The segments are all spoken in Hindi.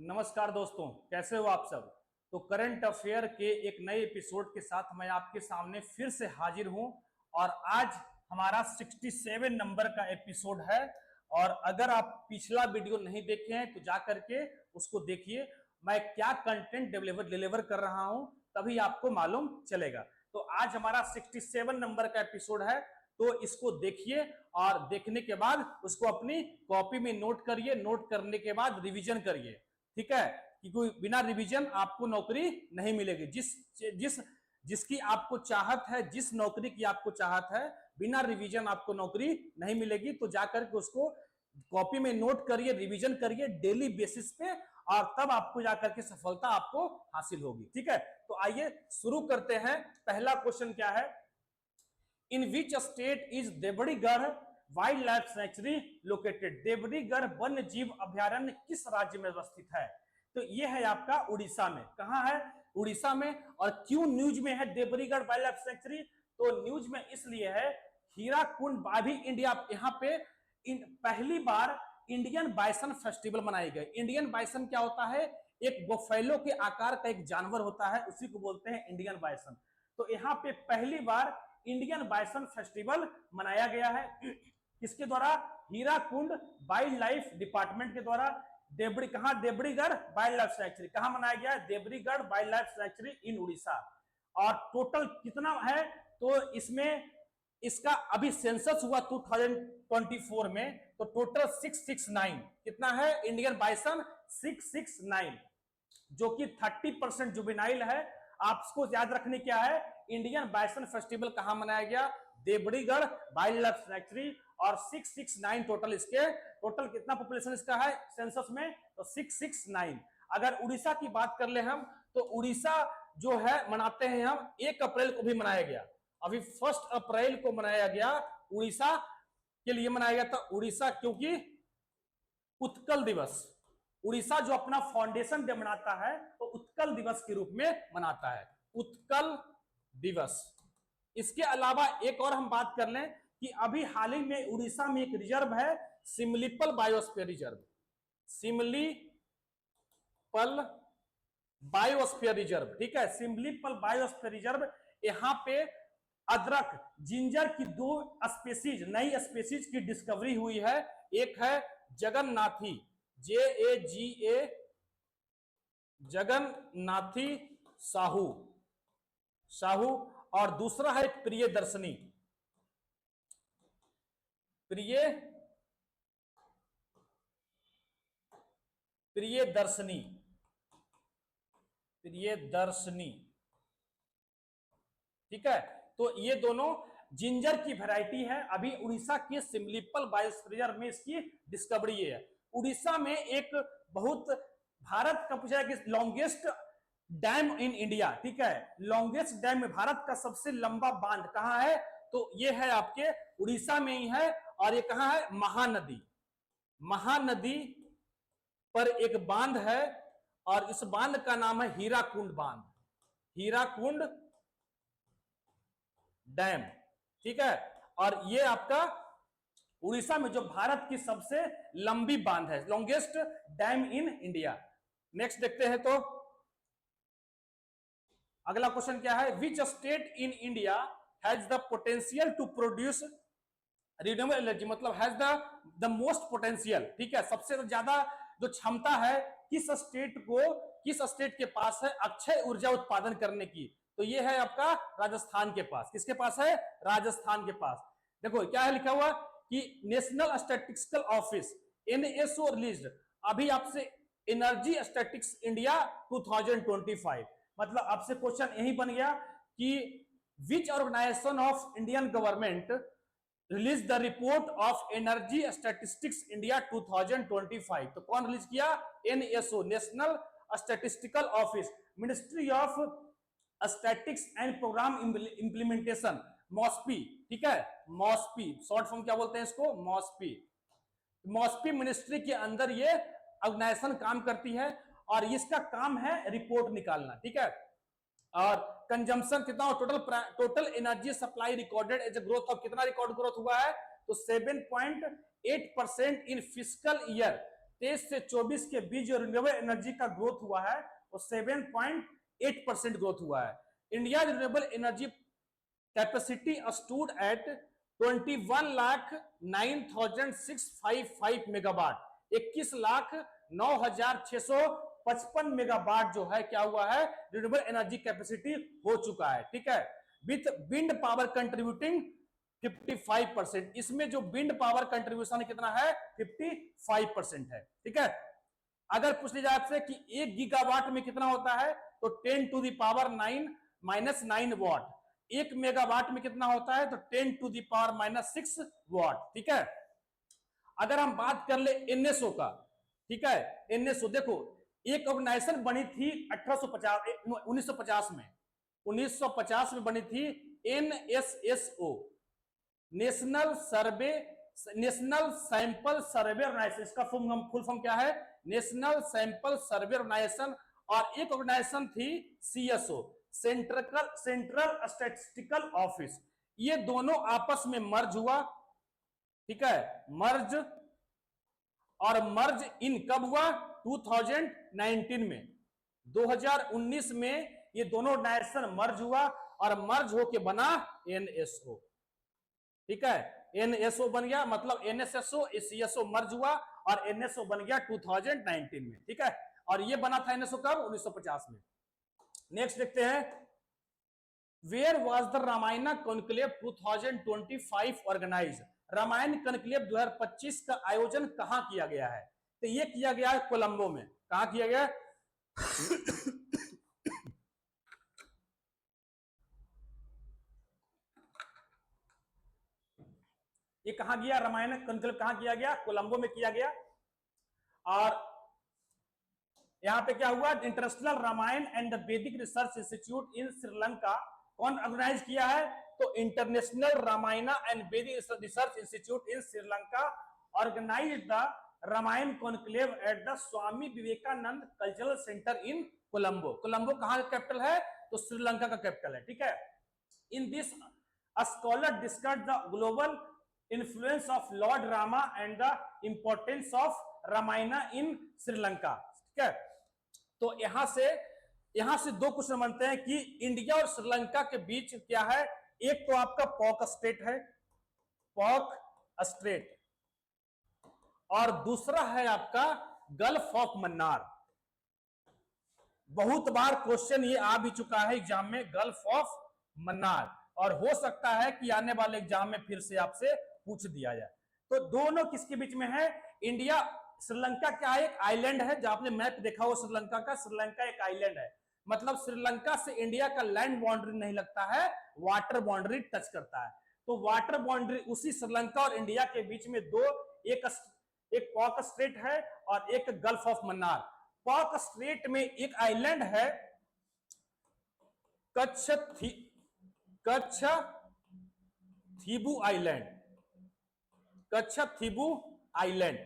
नमस्कार दोस्तों, कैसे हो आप सब। तो करंट अफेयर के एक नए एपिसोड के साथ मैं आपके सामने फिर से हाजिर हूं और आज हमारा 67 नंबर का एपिसोड है। और अगर आप पिछला वीडियो नहीं देखे हैं तो जा करके उसको देखिए। मैं क्या कंटेंट डिलीवर कर रहा हूं तभी आपको मालूम चलेगा। तो आज हमारा 67 नंबर का एपिसोड है, तो इसको देखिए और देखने के बाद उसको अपनी कॉपी में नोट करिए। नोट करने के बाद रिवीजन करिए, ठीक है। कि कोई बिना रिवीजन आपको नौकरी नहीं मिलेगी। जिस जिसकी आपको चाहत है, जिस नौकरी की आपको चाहत है, बिना रिवीजन आपको नौकरी नहीं मिलेगी। तो जाकर के उसको कॉपी में नोट करिए, रिवीजन करिए डेली बेसिस पे, और तब आपको जाकर के सफलता आपको हासिल होगी, ठीक है। तो आइए शुरू करते हैं। पहला क्वेश्चन क्या है, इन विच स्टेट इज देवड़ीगढ़ वाइल्ड लाइफ सेंचुरी लोकेटेड। देवड़ीगढ़ वन्य जीव अभ्यारण्य किस राज्य में अवस्थित है। तो ये है आपका उड़ीसा में। कहां है? उड़ीसा में। और क्यों न्यूज में है देवड़ीगढ़ वाइल्ड लाइफ सेंचुरी? तो न्यूज में इसलिए है, हीराकुंड अभी इंडिया यहाँ पे पहली बार इंडियन बाइसन फेस्टिवल मनाए गए। इंडियन बाइसन क्या होता है? एक बफेलो के आकार का एक जानवर होता है, उसी को बोलते हैं इंडियन बाइसन। तो यहाँ पे पहली बार इंडियन बाइसन फेस्टिवल मनाया गया है। किसके द्वारा? हीराकुंड वाइल्ड लाइफ डिपार्टमेंट के द्वारा। देवड़ीगढ़ वाइल्ड लाइफ सेंचुरी कहां मनाया गया है? देवड़ीगढ़ वाइल्ड लाइफ सेंचुरी इन उड़ीसा। और टोटल कितना है? तो इसमें इसका अभी सेंसस हुआ 2024 में, तो टोटल 669 कितना है? इंडियन बाइसन 669, जो कि 30% जुवेनाइल है। आपको याद रखने क्या है, इंडियन बाइसन फेस्टिवल कहां मनाया गया? देवड़ीगढ़ वाइल्ड लाइफ सेंचुरी। और 669 टोटल, इसके टोटल कितना पॉपुलेशन इसका है सेंसस में? तो 669। अगर उड़ीसा की बात कर ले हम, तो उड़ीसा जो है मनाते हैं हम 1 अप्रैल को भी मनाया गया। अभी 1 अप्रैल को मनाया गया, उड़ीसा के लिए मनाया गया था। उड़ीसा क्योंकि उत्कल दिवस, उड़ीसा जो अपना फाउंडेशन डे मनाता है तो उत्कल दिवस के रूप में मनाता है, उत्कल दिवस। इसके अलावा एक और हम बात कर लें कि अभी हाल ही में उड़ीसा में एक रिजर्व है, Similipal biosphere reserve. Similipal biosphere reserve, ठीक है, सिमलीपल बायोस्फीयर रिजर्व। यहाँ पे अदरक, जिंजर की 2 स्पेसीज, नई स्पेसीज की डिस्कवरी हुई है। एक है जगन्नाथी, JAGA, जगन्नाथी साहू, और दूसरा है प्रियदर्शनी, प्रियदर्शनी, ठीक है। तो ये दोनों जिंजर की वैरायटी है। अभी उड़ीसा के सिमलीपल बायोस्फीयर में इसकी डिस्कवरी है। उड़ीसा में एक बहुत, भारत का पूछा कि लॉन्गेस्ट डैम इन इंडिया, ठीक है, लॉन्गेस्ट डैम में भारत का सबसे लंबा बांध कहां है? तो ये है आपके उड़ीसा में ही है। और ये कहां है? महानदी, महानदी पर एक बांध है, और इस बांध का नाम है हीराकुंड बांध, हीराकुंड डैम, ठीक है। और ये आपका उड़ीसा में जो भारत की सबसे लंबी बांध है, longest dam in India. Next देखते हैं। तो अगला क्वेश्चन क्या है, which state in India has the potential to produce renewable energy, मतलब हैज द मोस्ट पोटेंशियल, ठीक है, सबसे ज्यादा जो क्षमता है, किस स्टेट के पास है अक्षय ऊर्जा उत्पादन करने की? तो ये है आपका राजस्थान के पास। किसके पास है? राजस्थान के पास। देखो क्या है लिखा हुआ कि national statistical office NSO released, अभी आपसे एनर्जी स्टैटिस्टिक्स इंडिया 2025, मतलब आपसे क्वेश्चन यही बन गया कि which organisation of Indian government release the report of energy statistics India 2025। तो कौन रिलीज किया? NSO, national statistical office, ministry of statics and programme implementation, MoSPI, ठीक है, मॉस्पी, शॉर्ट फॉर्म क्या बोलते हैं इसको? मॉस्पी। मॉस्पी मिनिस्ट्री के अंदर ये ऑर्गेनाइजेशन काम करती है, और इसका काम है रिपोर्ट निकालना, ठीक है। और कंजम्पशन कितना हो? Total energy supply recorded as growth of, कितना रिकॉर्ड ग्रोथ हुआ है? तो 7.8% इन फिस्कल ईयर 23 से 24 के बीच जो रिन्यूएबल एनर्जी का ग्रोथ हुआ है वो 7.8% ग्रोथ हुआ है। India renewable energy capacity stood at 21,09,655 megawatt, 21,09,655 megawatt जो है क्या हुआ है, रिन्यूएबल एनर्जी कैपेसिटी हो चुका है। ठीक है, विथ विंड पावर कंट्रीब्यूटिंग 55%, इसमें जो विंड पावर कंट्रीब्यूशन कितना है, 55% है। ठीक है, अगर पूछ लिया जाए आपसे कि 1 गीगावाट में कितना होता है, तो 10 to the power 9 minus 9 watt. 1 megawatt में कितना होता है, तो 10 to the power minus 6 watt. ठीक है, अगर हम बात कर ले एनएसओ का, ठीक है, एनएसओ देखो एक ऑर्गेनाइजेशन बनी थी 1950 में, 1950 में बनी थी NSSO, national sample survey organisation. इसका फुल फॉर्म क्या है, नेशनल सैंपल सर्वे ऑर्गेनाइजेशन। और एक ऑर्गेनाइजेशन थी सीएसओ, सेंट्रल स्टैटिस्टिकल ऑफिस। ये दोनों आपस में मर्ज हुआ। ठीक है, मर्ज और मर्ज इन कब हुआ, 2019 में, 2019 में ये दोनों ऑर्गेनाइजेशन मर्ज हुआ और मर्ज होके बना एनएसओ। ठीक है, एनएसओ बन गया, मतलब एनएसएसओ सीएसओ मर्ज हुआ और एनएसओ बन गया 2019 में। ठीक है, और ये बना था एनएसओ कब, 1950 में। नेक्स्ट देखते हैं, where was the Ramayana conclave 2025 organise. Ramayana conclave 2025 का आयोजन कहां किया गया है, तो ये किया गया है कोलंबो में। कहां किया गया ये कहां गया, रामायण कॉन्क्लेव कहां किया गया, कोलंबो में किया गया। और यहां पे क्या हुआ, International Ramayana and the Vedic Research Institute in Sri Lanka कौन ऑर्गेनाइज किया है, तो International Ramayana and Vedic Research Institute in Sri Lanka organised the Ramayana conclave at the Swami Vivekananda Cultural Centre in Colombo. Colombo कहां का कैपिटल है, तो श्रीलंका का कैपिटल है। ठीक है, in this scholar discuss the global influence of Lord Rama and the importance of Ramayana in Sri Lanka. ठीक है, तो यहां से दो क्वेश्चन बनते हैं कि इंडिया और श्रीलंका के बीच क्या है, एक तो आपका पॉक स्ट्रेट है, पॉक स्ट्रेट, और दूसरा है आपका गल्फ ऑफ मन्नार। बहुत बार क्वेश्चन ये आ भी चुका है एग्जाम में, गल्फ ऑफ मन्नार, और हो सकता है कि आने वाले एग्जाम में फिर से आपसे पूछ दिया जाए। तो दोनों किसके बीच में है, इंडिया श्रीलंका क्या है, एक आइलैंड है। जो आपने मैप देखा हो श्रीलंका का, श्रीलंका एक आइलैंड है, मतलब श्रीलंका से इंडिया का लैंड बाउंड्री नहीं लगता है, वाटर बाउंड्री टच करता है। तो वाटर बाउंड्री उसी श्रीलंका और इंडिया के बीच में दो, एक पॉक स्ट्रेट है और एक gulf of Mannar. Pock straight में एक आइलैंड है कच्छथीबू आइलैंड, कच्छथीबू आइलैंड।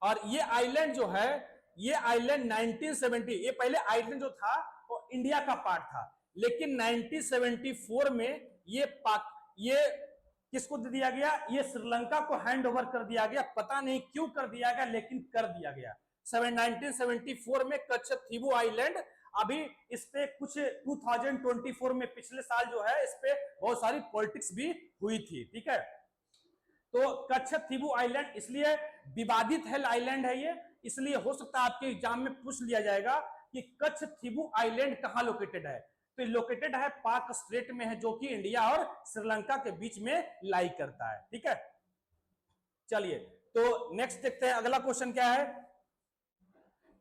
और ये आइलैंड जो है, ये आइलैंड 1970, ये पहले आइलैंड जो था वो इंडिया का पार्ट था, लेकिन 1974 में ये किसको दे दिया गया, ये श्रीलंका को हैंड ओवर कर दिया गया। पता नहीं क्यों कर दिया गया, लेकिन कर दिया गया। 1974 में कच्छथीबू आइलैंड, अभी इस पे कुछ 2024 में पिछले साल जो है इस पे बहुत सारी पॉलिटिक्स भी हुई थी। ठीक है, तो कच्छथीबू आइलैंड इसलिए विवादित है आइलैंड है ये, इसलिए हो सकता है आपके एग्जाम में पूछ लिया जाएगा कि कच्छथीबू आइलैंड कहां लोकेटेड है, तो लोकेटेड है पाक स्ट्रेट में है, जो कि इंडिया और श्रीलंका के बीच में लाई करता है। ठीक है, चलिए तो नेक्स्ट देखते हैं, अगला क्वेश्चन क्या है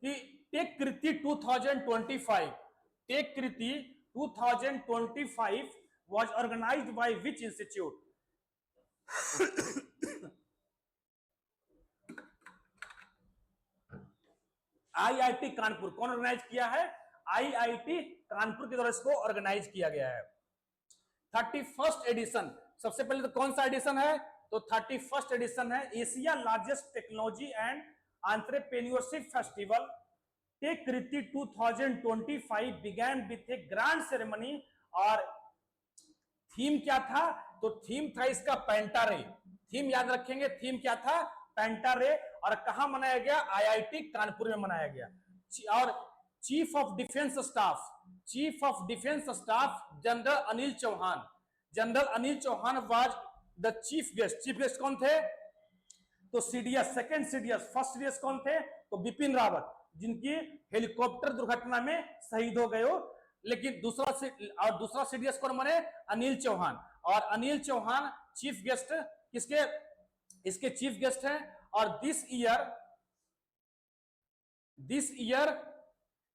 कि Techkriti 2025, Techkriti 2025 was organized by which institute? IIT Kanpur. कौन ऑर्गेनाइज किया है, आईआईटी कानपुर के द्वारा इसको ऑर्गेनाइज किया गया है। 31st एडिशन, सबसे पहले तो कौन सा एडिशन है, तो 31st एडिशन है। Asia largest technology and entrepreneurship festival Techkriti 2025 began with a grand ceremony. और थीम क्या था, तो थीम था इसका पेंटा रे। थीम याद रखेंगे, थीम क्या था, पेंटा रे, और कहां मनाया गया? आईआईटी कानपुर में मनाया गया। और chief of defence staff general Anil Chauhan, general Anil Chauhan was the chief guest. Chief guest कौन थे? तो CDS, second CDS, first CDS कौन थे? तो बिपिन रावत, जिनकी हेलीकॉप्टर दुर्घटना में शहीद हो गए हो। लेकिन दूसरा सीडीएस कौन बने? अनिल चौहान। और अनिल चौहान चीफ गेस्ट किसके? इसके चीफ गेस्ट हैं। और this year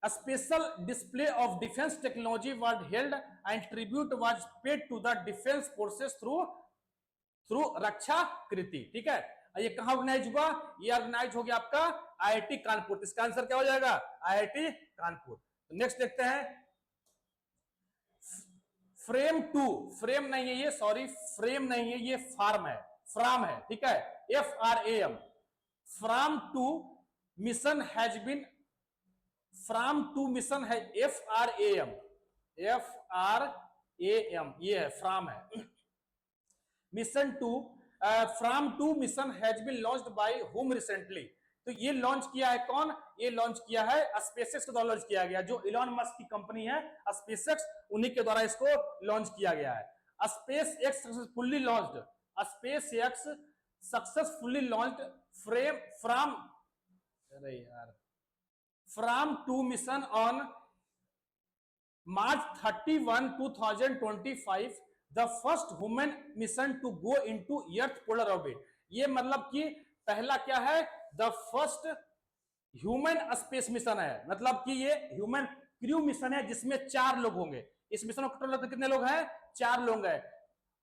a special display of defense technology was held and tribute was paid to the defense forces through रक्षा कृति। ठीक है, ये कहां ऑर्गेनाइज हुआ? ये ऑर्गेनाइज हो गया आपका आईआईटी कानपुर। इसका आंसर क्या हो जाएगा? आईआईटी कानपुर। तो नेक्स्ट देखते हैं फ्रेम टू। फ्रेम नहीं है ये, सॉरी फ्रेम नहीं है ये, फार्म है, फ्राम है। ठीक है, FRAM, Fram two mission has been, Fram two mission है FRAM, ये है फ्राम है। Mission two, Fram two mission has been launched by home recently. तो ये लॉन्च किया है कौन? ये लॉन्च किया है स्पेसएक्स के द्वारा लॉन्च किया गया, जो इलॉन मस्क की कंपनी है स्पेसएक्स, उन्हीं के द्वारा इसको लॉन्च किया गया है। SpaceX successfully launched, SpaceX successfully launched Fram, अरे यार, Fram two mission on March 31, 2025, the first human mission to go into earth polar orbit. ये मतलब कि पहला क्या है? The first human space mission है, मतलब कि ये ह्यूमन क्रू मिशन है जिसमें 4 लोग होंगे। इस मिशन में टोटल कितने लोग हैं? 4 लोग हैं।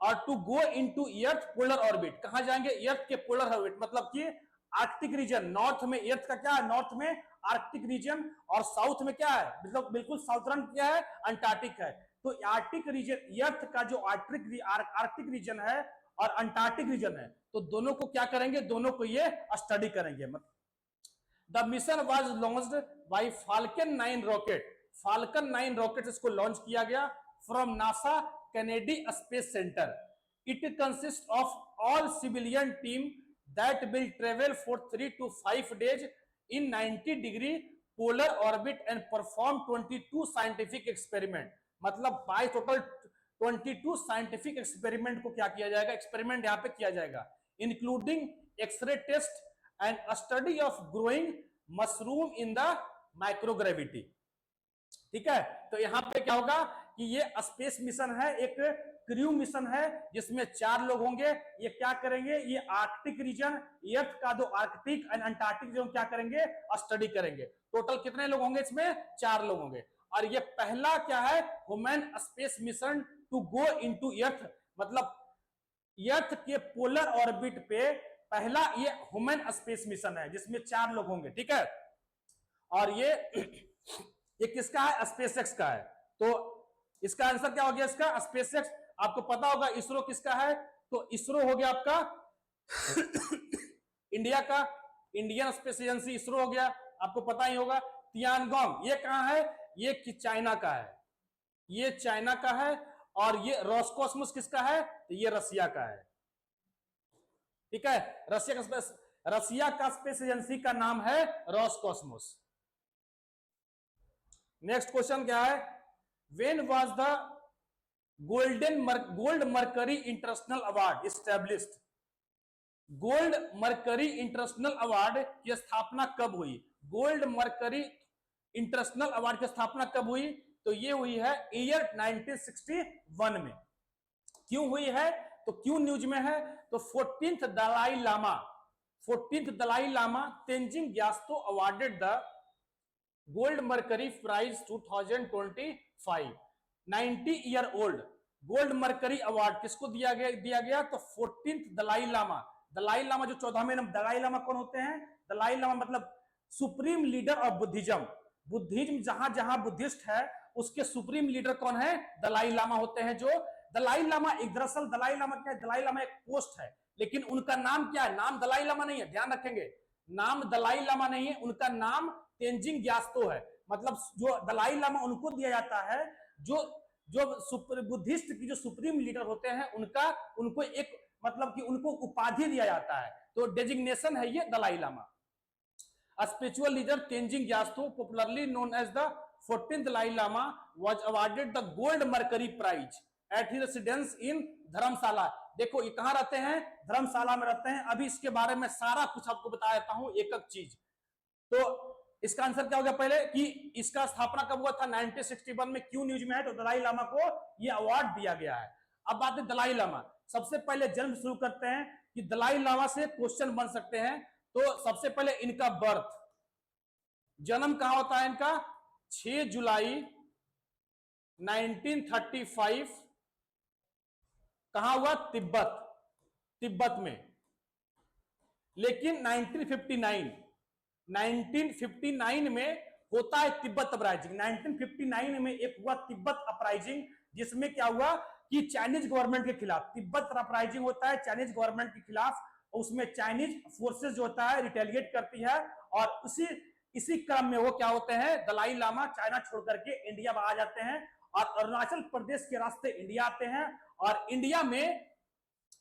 और to go into earth polar orbit, कहां जाएंगे? अर्थ के पोलर ऑर्बिट, मतलब कि आर्कटिक रीजन। नॉर्थ में अर्थ का क्या है? नॉर्थ में आर्कटिक रीजन, और साउथ में क्या है? मतलब बिल्कुल साउथर्न क्या है? अंटार्कटिक है। तो आर्कटिक रीजन, अर्थ का जो आर्कटिक रीजन है और अंटार्कटिक रीजन है, तो दोनों को क्या करेंगे? दोनों को ये स्टडी करेंगे। The mission was launched by falcon 9 rocket. Falcon 9 rocket इसको लॉन्च किया गया from NASA Kennedy space centre. It consist of all civilian team that will travel for 3 to 5 days in 90 degree polar orbit and perform 22 scientific experiment। मतलब बाय टोटल 22 साइंटिफिक एक्सपेरिमेंट को क्या किया जाएगा? एक्सपेरिमेंट यहां पे किया जाएगा, including x ray test and study of growing mushroom in the microgravity. ठीक है, तो यहां पे क्या होगा कि ये स्पेस मिशन है, एक क्रू मिशन है जिसमें 4 लोग होंगे। ये क्या करेंगे? ये आर्कटिक रीजन, अर्थ का जो आर्कटिक एंड अंटार्कटिक रीजन क्या करेंगे? स्टडी करेंगे। टोटल कितने लोग होंगे इसमें? 4 लोग होंगे। और ये पहला क्या है? Human space mission to go into earth, मतलब अर्थ के पोलर ऑर्बिट पे पहला ये ह्यूमन स्पेस मिशन है जिसमें 4 लोग होंगे। ठीक है, और ये किसका है? स्पेसएक्स का है। तो इसका आंसर क्या हो गया? इसका स्पेसएक्स। आपको पता होगा इसरो किसका है? तो इसरो हो गया आपका इंडिया का, इंडियन स्पेस एजेंसी इसरो हो गया, आपको पता ही होगा। तियानगोंग ये कहां है? ये चाइना का है, ये चाइना का है। और ये रोसकॉस्मोस किसका है? तो ये रसिया का है। ठीक है, रसिया का स्पेस एजेंसी का नाम है रोसकॉस्मोस। नेक्स्ट क्वेश्चन क्या है? When was the gold mercury international award established? Gold mercury international award की स्थापना कब हुई? गोल्ड मर्करी इंटरनेशनल अवार्ड की स्थापना कब हुई? तो ये हुई है ईयर 1961 में। क्यों हुई है? तो क्यों न्यूज में है? तो 14th Dalai Lama Tenzin Gyatso awarded the gold mercury prize 2025। 90 year old gold mercury award किसको दिया गया? तो 14th दलाई लामा जो 14वें नंबर। दलाई लामा कौन होते हैं? दलाई लामा मतलब supreme leader of Buddhism. Buddhism जहां जहां बुद्धिस्ट है उसके सुप्रीम लीडर कौन है? दलाई लामा होते हैं। जो दलाई लामा, एक दरअसल दलाई लामा क्या है? दलाई लामा एक पोस्ट है, लेकिन उनका नाम क्या है? नाम दलाई लामा नहीं है, ध्यान रखेंगे, नाम दलाई लामा नहीं है, उनका नाम तेंजिंग ग्यात्सो है। मतलब जो दलाई लामा उनको दिया जाता है जो बुद्धिस्ट की जो सुप्रीम लीडर होते हैं उनको एक मतलब कि उनको उपाधि दिया जाता है, तो डेजिग्नेशन है ये Dalai Lama. Spiritual leader Tenzin Gyatso, popularly known as the 14th Dalai Lama, was awarded the gold mercury prize at his residence in Dharamshala. देखो ये कहां रहते हैं, धर्मशाला में रहते हैं। अभी इसके बारे में सारा कुछ आपको बता देता हूं एक एक चीज। तो इसका आंसर क्या हो गया पहले कि इसका स्थापना कब हुआ था, 1961 में। क्यों न्यूज में है, तो दलाई लामा को यह अवार्ड दिया गया है। अब बात है दलाई लामा। सबसे पहले जन्म शुरू करते हैं कि दलाई लामा से क्वेश्चन बन सकते हैं। तो सबसे पहले इनका बर्थ, जन्म कहां होता है इनका, 6 जुलाई 1935 कहां हुआ, तिब्बत, तिब्बत में। लेकिन 1959 में होता है तिब्बत अपराइजिंग। 1959 में एक हुआ तिब्बत अपराइजिंग, जिसमें क्या हुआ कि चाइनीज गवर्नमेंट के खिलाफ तिब्बत अपराइजिंग होता है, चाइनीज गवर्नमेंट के खिलाफ। उसमें चाइनीज फोर्सेस जो होता है रिटेलिएट करती है, और इसी क्रम में वो क्या होते हैं, दलाई लामा चाइना छोड़ करके इंडिया आ जाते हैं, और अरुणाचल प्रदेश के रास्ते इंडिया आते हैं, और इंडिया में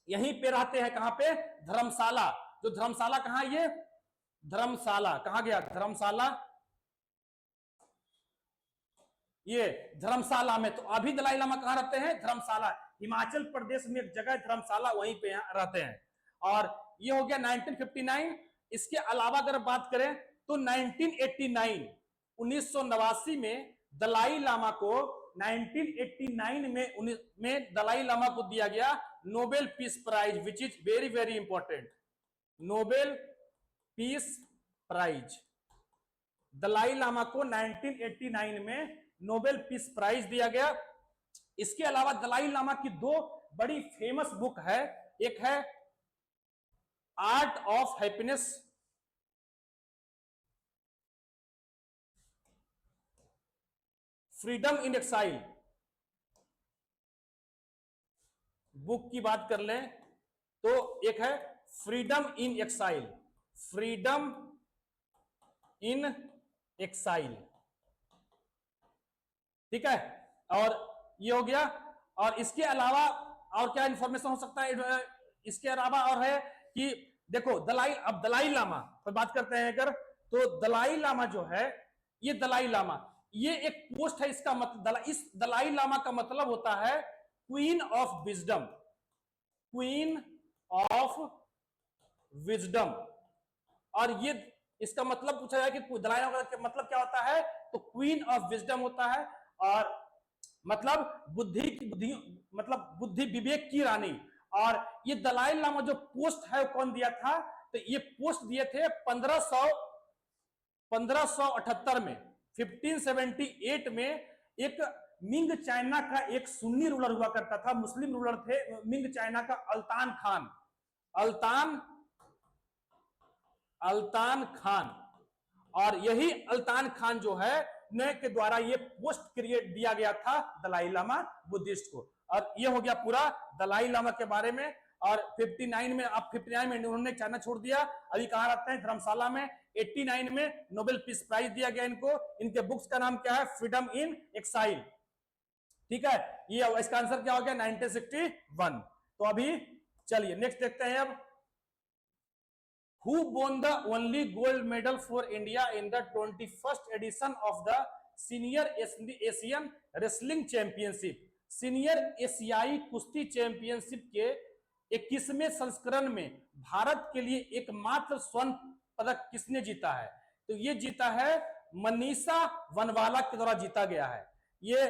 यहीं पे रहते हैं। कहां पे, धर्मशाला। जो धर्मशाला कहां, ये धर्मशाला कहां गया, धर्मशाला, ये धर्मशाला में। तो अभी दलाई लामा कहां रहते हैं, धर्मशाला, हिमाचल प्रदेश में एक जगह धर्मशाला, वहीं पे रहते हैं। और ये हो गया 1959। इसके अलावा अगर बात करें तो 1989 में दलाई लामा को 1989 में दलाई लामा को दिया गया Nobel peace prize, which is very very important. Nobel peace prize, Dalai Lama को 1989 में नोबेल पीस प्राइज दिया गया। इसके अलावा दलाई लामा की दो बड़ी फेमस बुक है, एक है art of happiness, freedom in exile. Book की बात कर लें तो एक है freedom in exile, freedom in exile, ठीक है। और ये हो गया। और इसके अलावा और क्या इंफॉर्मेशन हो सकता है, इसके अलावा और है कि देखो अब दलाई लामा पर बात करते हैं अगर, तो दलाई लामा जो है, ये दलाई लामा, ये एक पोस्ट है। इसका मतलब इस दलाई लामा का मतलब होता है queen of wisdom, queen of wisdom. और ये इसका मतलब पूछा जाए कि दलाई लामा का मतलब क्या होता है, तो क्वीन ऑफ विजडम होता है, और मतलब बुद्धि विवेक की रानी। और ये दलाई लामा जो पोस्ट है कौन दिया था, तो ये पोस्ट दिए थे 1578 में, 1578 में। एक मिंग चाइना का एक सुन्नी रूलर हुआ करता था, मुस्लिम रूलर थे मिंग चाइना का, अल्तान खान, अल्तान खान। और यही अल्तान खान जो है ने के द्वारा ये पोस्ट क्रिएट दिया गया था दलाई लामा बुद्धिस्ट को। और ये हो गया पूरा दलाई लामा के बारे में। और 59 में, अब 59 में उन्होंने चाइना छोड़ दिया, अभी कहां रहते हैं, धर्मशाला में। 89 में नोबेल पीस प्राइज दिया गया इनको। इनके बुक्स का नाम क्या है, फ्रीडम इन एक्साइल, ठीक है। ये इसका आंसर क्या हो गया, 1961। तो अभी चलिए नेक्स्ट देखते हैं अब। Who won the only gold medal for India in the 21st edition of the Senior Asian Wrestling Championship? Senior एशियाई कुश्ती चैंपियनशिप के 21वें संस्करण में भारत के लिए एकमात्र स्वर्ण पदक किसने जीता है, तो ये जीता है मनीषा वनवाला के द्वारा जीता गया है। ये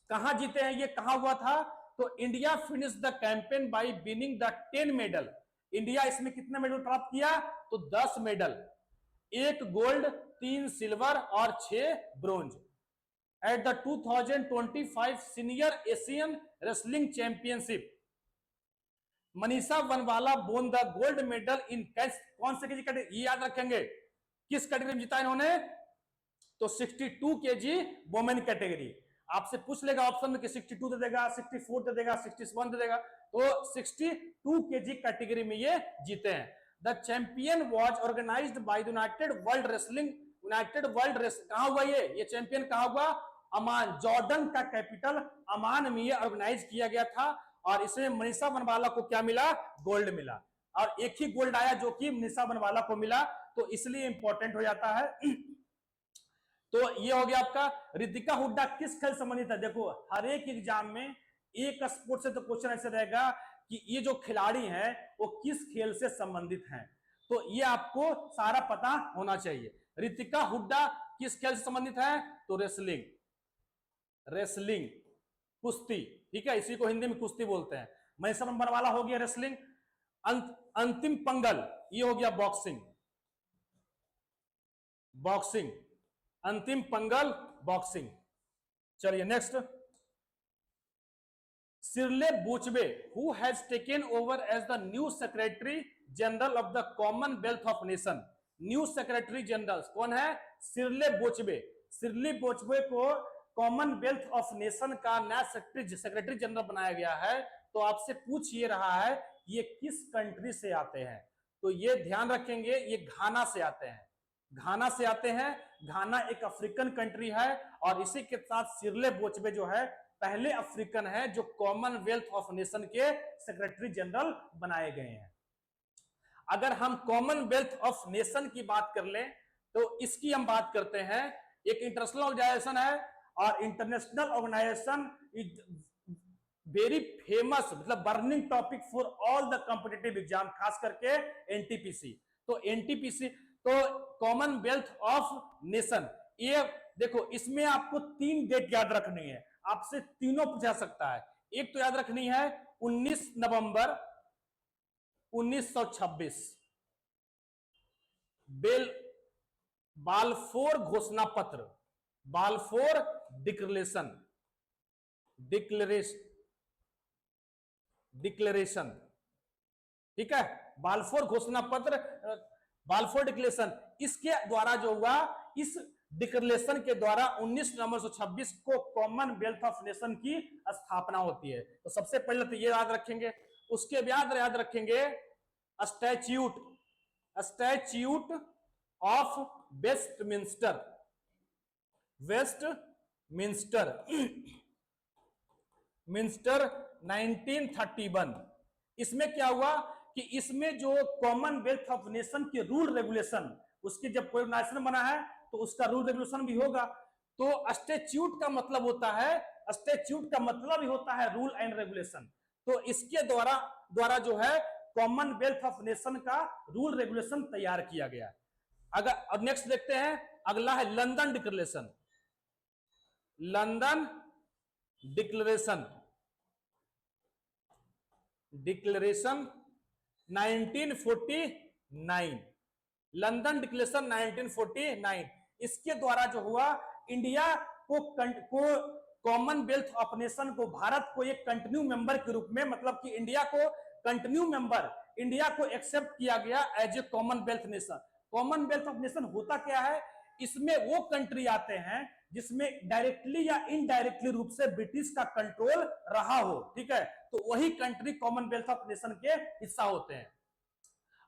कहां जीते हैं, ये कहां हुआ था, तो India finish the campaign bye winning the 10 medal. India इसमें कितने मेडल प्राप्त किया, तो 10 मेडल, 1 गोल्ड, 3 सिल्वर और 6 bronze at the 2025 senior Asian wrestling championship. Manisha Bhanwala won the gold medal in कौन से केजी कैटेगरी, याद रखेंगे किस कैटेगरी में जीता इन्होंने, तो 62 केजी वोमेन कैटेगरी। आपसे पूछ लेगा ऑप्शन में कि 62 दे देगा, 64 दे देगा, 61 दे देगा, तो 62 केजी कैटेगरी में ये जीते हैं। The champion was organised by the United World Wrestling, United World Wrestling कहां हुआ, ये चैंपियन कहां हुआ, अमान, जॉर्डन का कैपिटल अमान में ये ऑर्गेनाइज किया गया था। और इसमें मनीषा बनवाला को क्या मिला, गोल्ड मिला, और एक ही गोल्ड आया जो कि मनीषा बनवाला को मिला, तो इसलिए इंपॉर्टेंट हो जाता है। तो ये हो गया आपका। रितिका हुड्डा किस खेल संबंधित है, देखो हर एक एग्जाम में एक स्पोर्ट से तो क्वेश्चन ऐसे रहेगा कि ये जो खिलाड़ी हैं वो किस खेल से संबंधित हैं, तो ये आपको सारा पता होना चाहिए। रितिका हुड्डा किस खेल से संबंधित है, तो रेसलिंग, रेसलिंग कुश्ती, ठीक है, इसी को हिंदी में कुश्ती बोलते हैं। मनीषा बनवाला हो गया रेसलिंग। अंतिम पंगल ये हो गया boxing, boxing, Antim Panghal boxing. चलिए next, Shirley Botchwey who has taken over as the new secretary general of the Commonwealth of nation. New secretary general कौन है, सिरले बोचबे। सिरले बोचबे को कॉमनवेल्थ ऑफ नेशन का नया सेक्रेटरी जनरल बनाया गया है। तो आपसे पूछ ये रहा है ये किस कंट्री से आते हैं, तो ये ध्यान रखेंगे ये घाना से आते हैं, घाना से आते हैं। घाना एक अफ्रीकन कंट्री है, और इसी के साथ सिरले बोचबे जो है पहले अफ्रीकन है जो कॉमनवेल्थ ऑफ नेशन के सेक्रेटरी जनरल बनाए गए हैं। अगर हम कॉमनवेल्थ ऑफ नेशन की बात कर लें तो इसकी हम बात करते हैं, एक इंटरनेशनल ऑर्गेनाइजेशन है, और international organisation is very famous, मतलब burning topic for all the competitive exam, खास करके एनटीपीसी। तो एनटीपीसी तो कॉमनवेल्थ ऑफ नेशन, ये देखो इसमें आपको 3 डेट याद रखनी है, आपसे तीनों पूछा सकता है। एक तो याद रखनी है 19 नवंबर 1926, बालफोर घोषणा पत्र, बालफोर डिक्लेरेशन, डिक्लेरेशन, ठीक है, बालफोर घोषणा पत्र, बालफोर डिक्लेरेशन, इसके द्वारा जो हुआ, इस डिक्लेरेशन के द्वारा 19 नवंबर 1926 को कॉमनवेल्थ ऑफ नेशन की स्थापना होती है। तो सबसे पहले तो ये याद रखेंगे, उसके बाद याद रखेंगे statute, statute of Westminster, Westminster minster 1931। इसमें क्या हुआ कि इसमें जो कॉमनवेल्थ ऑफ नेशन के रूल रेगुलेशन, उसकी जब कोई नेशन बना है तो उसका रूल रेगुलेशन भी होगा। तो स्टैच्यूट का मतलब होता है, स्टैच्यूट का मतलब ही होता है रूल एंड रेगुलेशन। तो इसके द्वारा जो है कॉमनवेल्थ ऑफ नेशन का रूल रेगुलेशन तैयार किया गया। अगर अब नेक्स्ट देखते हैं, अगला है London declaration, London declaration, declaration 1949, London declaration 1949। इसके द्वारा जो हुआ इंडिया को कॉमनवेल्थ ऑफ नेशन को, भारत को एक कंटिन्यू मेंबर के रूप में, मतलब कि इंडिया को कंटिन्यू मेंबर, इंडिया को एक्सेप्ट किया गया as a Commonwealth nation. Commonwealth of nation होता क्या है, इसमें वो कंट्री आते हैं जिसमें डायरेक्टली या इनडायरेक्टली रूप से ब्रिटिश का कंट्रोल रहा हो, ठीक है, तो वही कंट्री कॉमनवेल्थ ऑफ नेशन के हिस्सा होते हैं।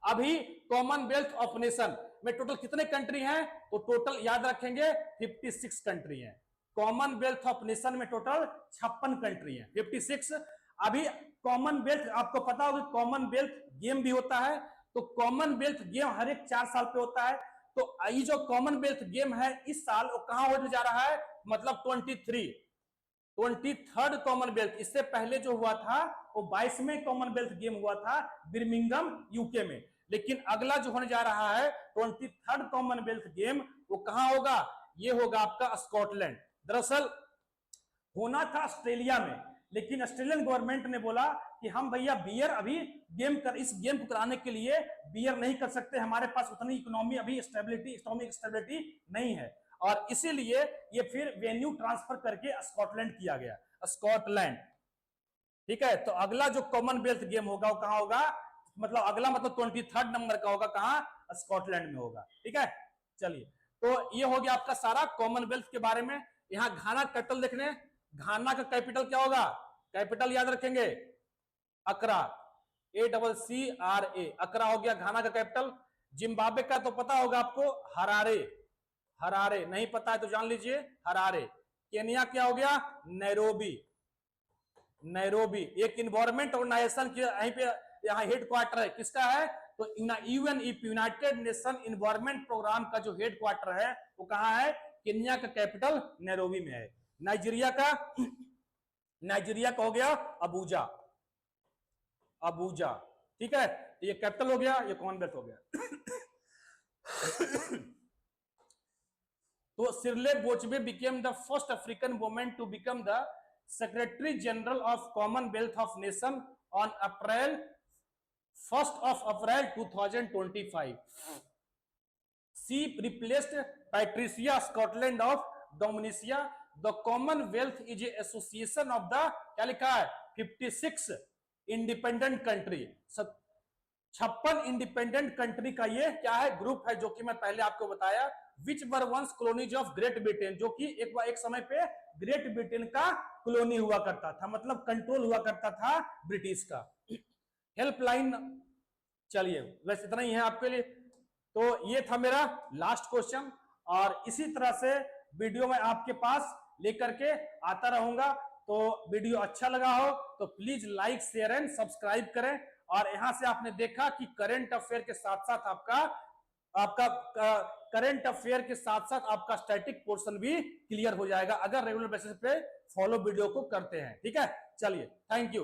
अभी कॉमनवेल्थ ऑफ नेशन में टोटल कितने कंट्री हैं, तो टोटल याद रखेंगे 56 कंट्री हैं। कॉमनवेल्थ ऑफ नेशन में टोटल 56 कंट्री हैं, 56। अभी कॉमनवेल्थ, आपको पता होगा कॉमनवेल्थ गेम भी होता है, तो कॉमनवेल्थ गेम हर एक 4 साल पे होता है। तो ये जो कॉमनवेल्थ गेम है इस साल वो कहां होने जा रहा है, मतलब 23rd कॉमनवेल्थ। इससे पहले जो हुआ था वो 22वें कॉमनवेल्थ गेम हुआ था बिर्मिंघम यूके में, लेकिन अगला जो होने जा रहा है 23rd कॉमनवेल्थ गेम, वो कहां होगा, ये होगा आपका स्कॉटलैंड। दरअसल होना था ऑस्ट्रेलिया में, लेकिन ऑस्ट्रेलियन गवर्नमेंट ने बोला कि हम भैया बियर अभी इस गेम को कराने के लिए बियर नहीं कर सकते, हमारे पास उतनी इकोनॉमी अभी इकोनॉमिक स्टेबिलिटी नहीं है, और इसीलिए ये फिर वेन्यू ट्रांसफर करके स्कॉटलैंड किया गया, स्कॉटलैंड, ठीक है। तो अगला जो कॉमनवेल्थ गेम होगा वो कहां होगा, मतलब अगला मतलब 23rd नंबर का होगा, कहां, स्कॉटलैंड में होगा, ठीक है। चलिए, तो ये हो गया आपका सारा कॉमनवेल्थ के बारे में। यहां घाना कैपिटल देखने, घाना का कैपिटल क्या होगा, कैपिटल याद रखेंगे अकरा, ACCRA, अकरा हो गया घाना का कैपिटल। जिम्बाब्वे का तो पता होगा आपको, हरारे, हरारे नहीं पता है तो जान लीजिए हरारे। केनिया क्या हो गया, नैरोबी, नैरोबी। एक इन्वायरमेंट ऑर्गेनाइजेशन की यहीं पे यहाँ हेड क्वार्टर है, किसका है? तो UNEP, United Nation Environment Programme का जो हेड क्वार्टर है वो कहाँ है? केन्या का कैपिटल नैरोबी में है। नाइजीरिया का हो गया अबूजा, अबूजा, ठीक है। तो ये कैपिटल हो गया, ये कॉमनवेल्थ हो गया। तो Shirley Botchwey became the first African woman to become the secretary general of Commonwealth of nation on April 2025. She replaced Patricia Scotland of Dominica. The Commonwealth is a association of the क्या लिखा है 56 इंडिपेंडेंट कंट्री, 56 इंडिपेंडेंट कंट्री का ये क्या है ग्रुप है, जो कि मैं पहले आपको बताया। Which were once colonies of Great Britain, जो कि एक समय पे ग्रेट ब्रिटेन का कॉलोनी हुआ करता था, मतलब कंट्रोल हुआ करता था ब्रिटिश का। हेल्पलाइन, चलिए बस इतना ही है आपके लिए। तो ये था मेरा लास्ट क्वेश्चन, और इसी तरह से वीडियो में आपके पास लेकर के आता रहूंगा। तो वीडियो अच्छा लगा हो तो please like, share and subscribe करें। और यहां से आपने देखा कि करंट अफेयर के साथ साथ आपका करंट अफेयर के साथ साथ आपका स्टैटिक पोर्शन भी क्लियर हो जाएगा अगर रेगुलर बेसिस पे फॉलो वीडियो को करते हैं। ठीक है, चलिए, थैंक यू।